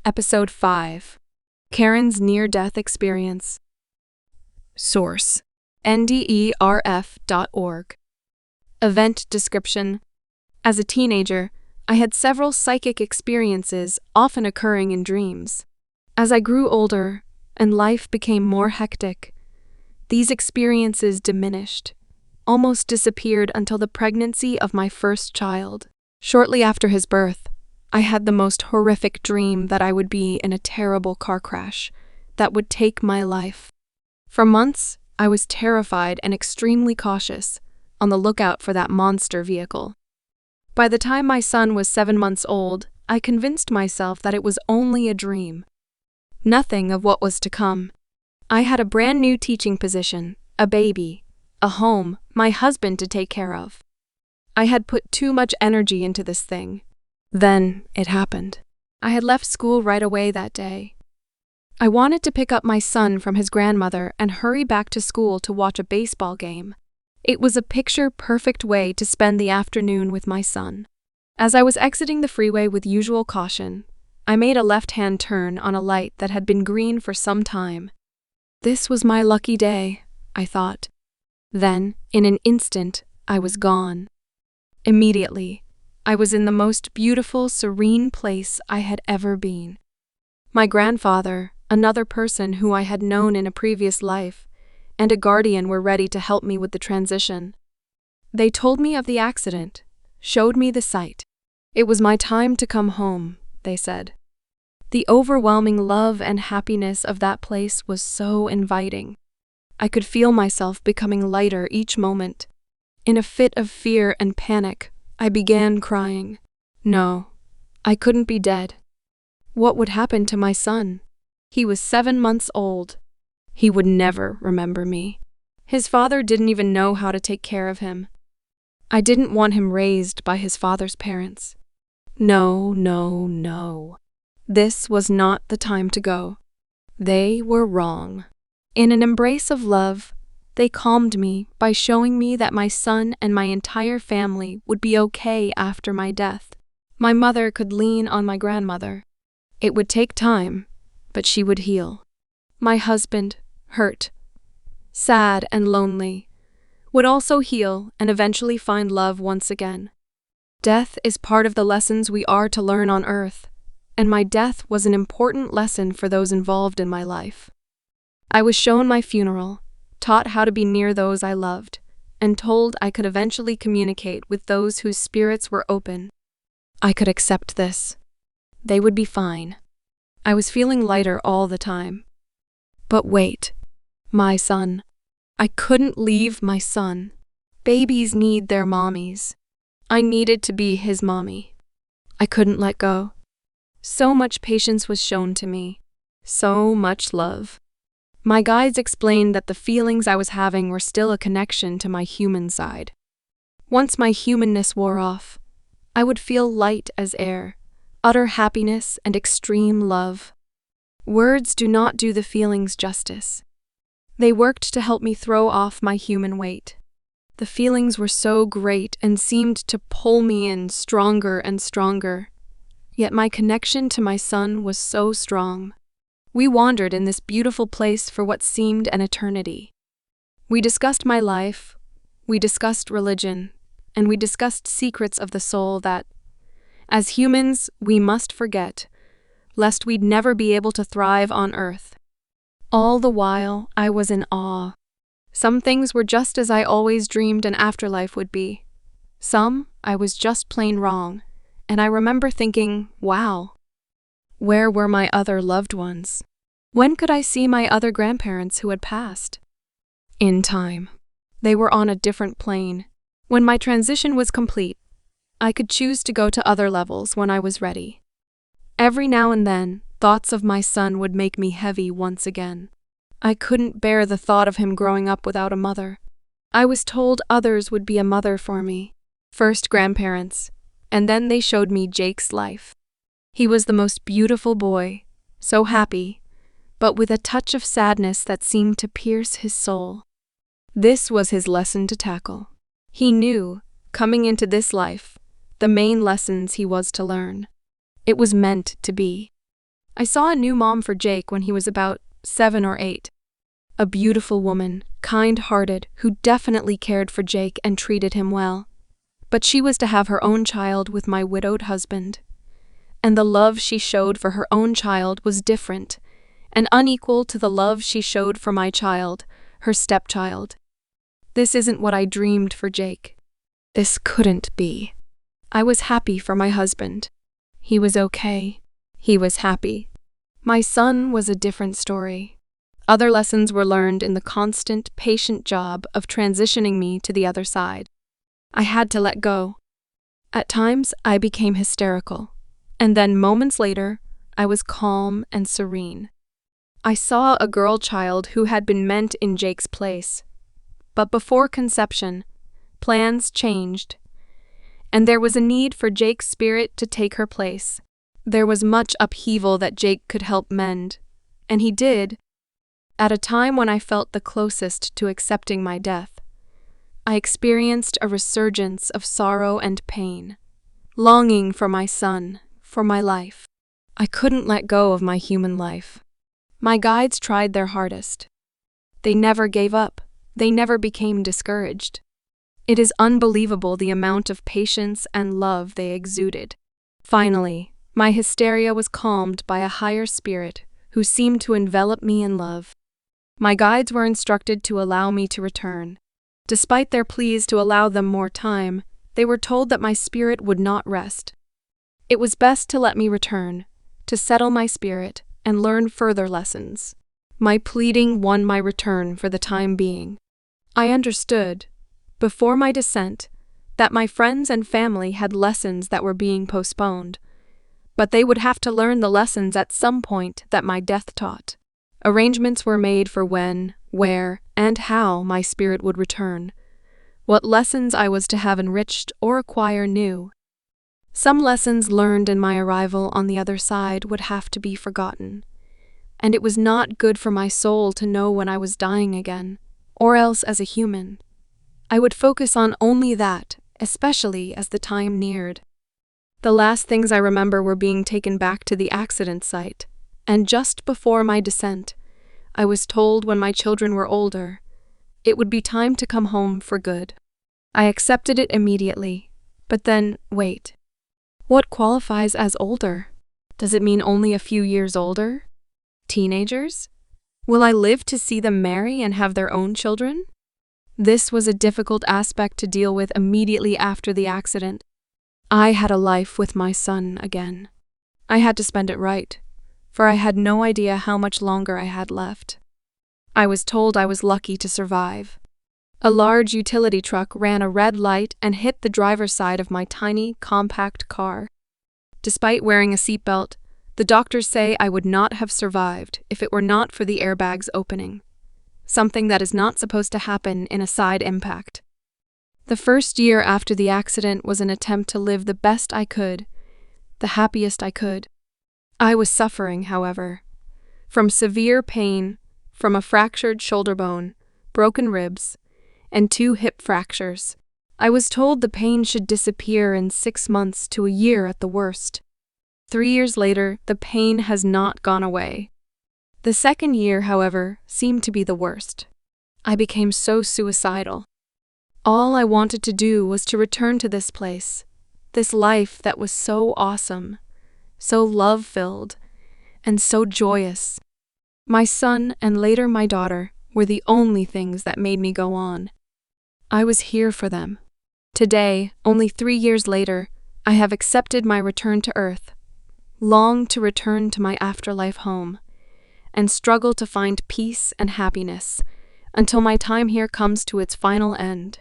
Episode 5. Karen's Near-Death Experience. Source: NDERF.org. Event description: as a teenager, I had several psychic experiences, often occurring in dreams. As I grew older and life became more hectic, these experiences diminished, almost disappeared until the pregnancy of my first child. Shortly after his birth, I had the most horrific dream that I would be in a terrible car crash that would take my life. For months, I was terrified and extremely cautious, on the lookout for that monster vehicle. By the time my son was 7 months old, I convinced myself that it was only a dream. Nothing of what was to come. I had a brand new teaching position, a baby, a home, my husband to take care of. I had put too much energy into this thing. Then it happened. I had left school right away that day. I wanted to pick up my son from his grandmother and hurry back to school to watch a baseball game. It was a picture-perfect way to spend the afternoon with my son. As I was exiting the freeway with usual caution, I made a left-hand turn on a light that had been green for some time. This was my lucky day, I thought. Then, in an instant, I was gone. Immediately, I was in the most beautiful, serene place I had ever been. My grandfather, another person who I had known in a previous life, and a guardian were ready to help me with the transition. They told me of the accident, showed me the site. It was my time to come home, they said. The overwhelming love and happiness of that place was so inviting. I could feel myself becoming lighter each moment. In a fit of fear and panic, I began crying. No, I couldn't be dead. What would happen to my son? He was 7 months old. He would never remember me. His father didn't even know how to take care of him. I didn't want him raised by his father's parents. No, no, no. This was not the time to go. They were wrong. In an embrace of love, they calmed me by showing me that my son and my entire family would be okay after my death. My mother could lean on my grandmother. It would take time, but she would heal. My husband, hurt, sad and lonely, would also heal and eventually find love once again. Death is part of the lessons we are to learn on Earth, and my death was an important lesson for those involved in my life. I was shown my funeral, taught how to be near those I loved, and told I could eventually communicate with those whose spirits were open. I could accept this. They would be fine. I was feeling lighter all the time. But wait, my son. I couldn't leave my son. Babies need their mommies. I needed to be his mommy. I couldn't let go. So much patience was shown to me. So much love. My guides explained that the feelings I was having were still a connection to my human side. Once my humanness wore off, I would feel light as air, utter happiness and extreme love. Words do not do the feelings justice. They worked to help me throw off my human weight. The feelings were so great and seemed to pull me in stronger and stronger. Yet my connection to my son was so strong. We wandered in this beautiful place for what seemed an eternity. We discussed my life, we discussed religion, and we discussed secrets of the soul that, as humans, we must forget, lest we'd never be able to thrive on Earth. All the while, I was in awe. Some things were just as I always dreamed an afterlife would be. Some, I was just plain wrong, and I remember thinking, wow. Where were my other loved ones? When could I see my other grandparents who had passed? In time. They were on a different plane. When my transition was complete, I could choose to go to other levels when I was ready. Every now and then, thoughts of my son would make me heavy once again. I couldn't bear the thought of him growing up without a mother. I was told others would be a mother for me. First grandparents, and then they showed me Jake's life. He was the most beautiful boy, so happy, but with a touch of sadness that seemed to pierce his soul. This was his lesson to tackle. He knew, coming into this life, the main lessons he was to learn. It was meant to be. I saw a new mom for Jake when he was about 7 or 8. A beautiful woman, kind-hearted, who definitely cared for Jake and treated him well. But she was to have her own child with my widowed husband. And the love she showed for her own child was different and unequal to the love she showed for my child, her stepchild. This isn't what I dreamed for Jake. This couldn't be. I was happy for my husband. He was okay. He was happy. My son was a different story. Other lessons were learned in the constant, patient job of transitioning me to the other side. I had to let go. At times, I became hysterical, and then moments later, I was calm and serene. I saw a girl child who had been meant in Jake's place. But before conception, plans changed, and there was a need for Jake's spirit to take her place. There was much upheaval that Jake could help mend, and he did. At a time when I felt the closest to accepting my death, I experienced a resurgence of sorrow and pain, longing for my son, for my life. I couldn't let go of my human life. My guides tried their hardest. They never gave up. They never became discouraged. It is unbelievable the amount of patience and love they exuded. Finally, my hysteria was calmed by a higher spirit who seemed to envelop me in love. My guides were instructed to allow me to return. Despite their pleas to allow them more time, they were told that my spirit would not rest. It was best to let me return, to settle my spirit and learn further lessons. My pleading won my return for the time being. I understood, before my descent, that my friends and family had lessons that were being postponed, but they would have to learn the lessons at some point that my death taught. Arrangements were made for when, where, and how my spirit would return, what lessons I was to have enriched or acquire new. Some lessons learned in my arrival on the other side would have to be forgotten, and it was not good for my soul to know when I was dying again, or else as a human. I would focus on only that, especially as the time neared. The last things I remember were being taken back to the accident site, and just before my descent, I was told when my children were older, it would be time to come home for good. I accepted it immediately, but then, wait. What qualifies as older? Does it mean only a few years older? Teenagers? Will I live to see them marry and have their own children? This was a difficult aspect to deal with immediately after the accident. I had a life with my son again. I had to spend it right, for I had no idea how much longer I had left. I was told I was lucky to survive. A large utility truck ran a red light and hit the driver's side of my tiny, compact car. Despite wearing a seatbelt, the doctors say I would not have survived if it were not for the airbags opening, something that is not supposed to happen in a side impact. The first year after the accident was an attempt to live the best I could, the happiest I could. I was suffering, however, from severe pain, from a fractured shoulder bone, broken ribs, and 2 hip fractures. I was told the pain should disappear in 6 months to a year at the worst. 3 years later, the pain has not gone away. The second year, however, seemed to be the worst. I became so suicidal. All I wanted to do was to return to this place, this life that was so awesome, so love-filled, and so joyous. My son and later my daughter were the only things that made me go on. I was here for them. Today, only 3 years later, I have accepted my return to Earth, long to return to my afterlife home, and struggle to find peace and happiness until my time here comes to its final end.